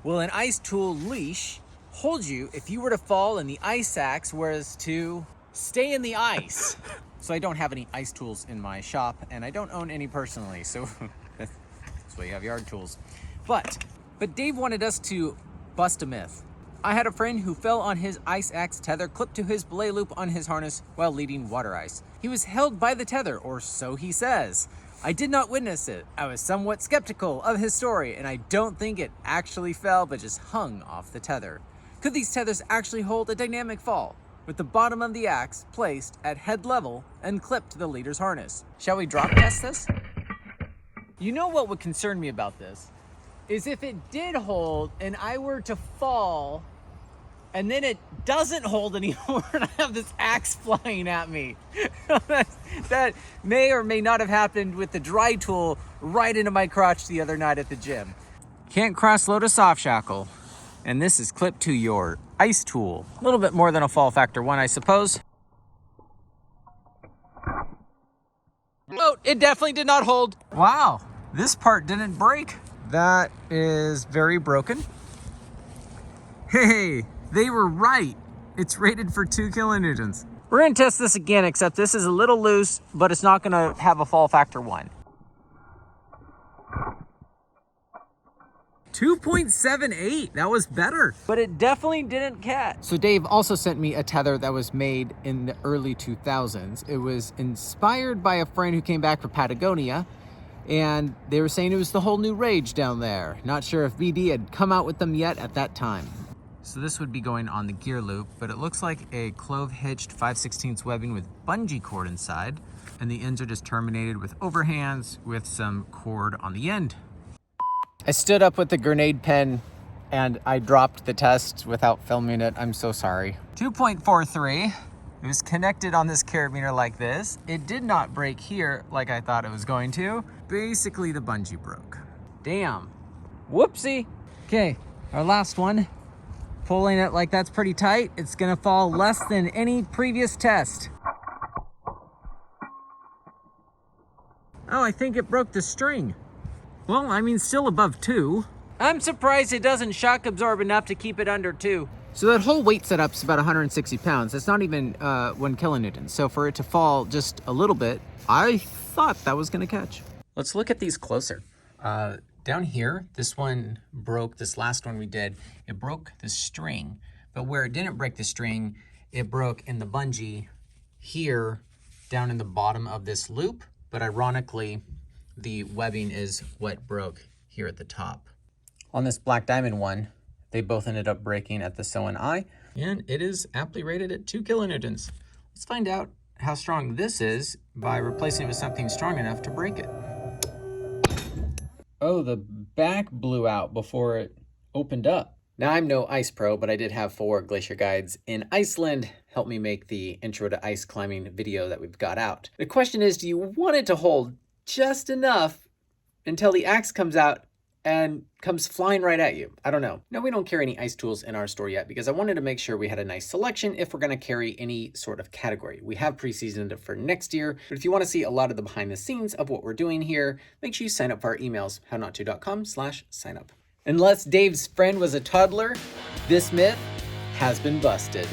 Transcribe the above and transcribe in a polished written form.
Will an ice tool leash hold you if you were to fall in the ice axe, whereas to stay in the ice? So I don't have any ice tools in my shop, and I don't own any personally, so that's why you have yard tools. But Dave wanted us to bust a myth. I had a friend who fell on his ice axe tether clipped to his belay loop on his harness while leading water ice. He was held by the tether, or so he says. I did not witness it. I was somewhat skeptical of his story, and I don't think it actually fell, but just hung off the tether. Could these tethers actually hold a dynamic fall, with the bottom of the axe placed at head level and clipped to the leader's harness? Shall we drop test this? You know what would concern me about this? Is if it did hold and I were to fall and then it doesn't hold anymore and I have this axe flying at me. That may or may not have happened with the dry tool right into my crotch the other night at the gym. Can't cross-load a soft shackle. And this is clipped to your ice tool. A little bit more than a fall factor 1, I suppose. Oh, it definitely did not hold. Wow, this part didn't break. That is very broken. Hey, they were right. It's rated for 2 kilonewtons. We're gonna test this again, except this is a little loose, but it's not gonna have a fall factor 1. 2.78, that was better. But it definitely didn't catch. So Dave also sent me a tether that was made in the early 2000s. It was inspired by a friend who came back from Patagonia, and they were saying it was the whole new rage down there. Not sure if BD had come out with them yet at that time. So this would be going on the gear loop, but it looks like a clove hitched 5/16 webbing with bungee cord inside, and the ends are just terminated with overhands with some cord on the end. I stood up with the grenade pen and I dropped the test without filming it. I'm so sorry. 2.43. It was connected on this carabiner like this. It did not break here like I thought it was going to. Basically, the bungee broke. Damn. Whoopsie. Okay, our last one. Pulling it like that's pretty tight. It's gonna fall less than any previous test. Oh, I think it broke the string. Well, I mean, still above 2. I'm surprised it doesn't shock absorb enough to keep it under 2. So that whole weight setup's about 160 pounds. That's not even 1 kilonewton. So for it to fall just a little bit, I thought that was gonna catch. Let's look at these closer. Down here, this one broke, this last one we did, it broke the string. But where it didn't break the string, it broke in the bungee here, down in the bottom of this loop. But ironically, the webbing is what broke here at the top. On this black diamond one, they both ended up breaking at the sew-in eye, and it is aptly rated at 2 kilonewtons. Let's find out how strong this is by replacing it with something strong enough to break it. Oh, the back blew out before it opened up. Now, I'm no ice pro, but I did have 4 glacier guides in Iceland help me make the intro to ice climbing video that we've got out. The question is, do you want it to hold just enough until the axe comes out and comes flying right at you? I don't know. No, we don't carry any ice tools in our store yet because I wanted to make sure we had a nice selection if we're going to carry any sort of category. We have pre-seasoned it for next year, but if you want to see a lot of the behind the scenes of what we're doing here, make sure you sign up for our emails, hownottoo.com/signup. Unless Dave's friend was a toddler, this myth has been busted.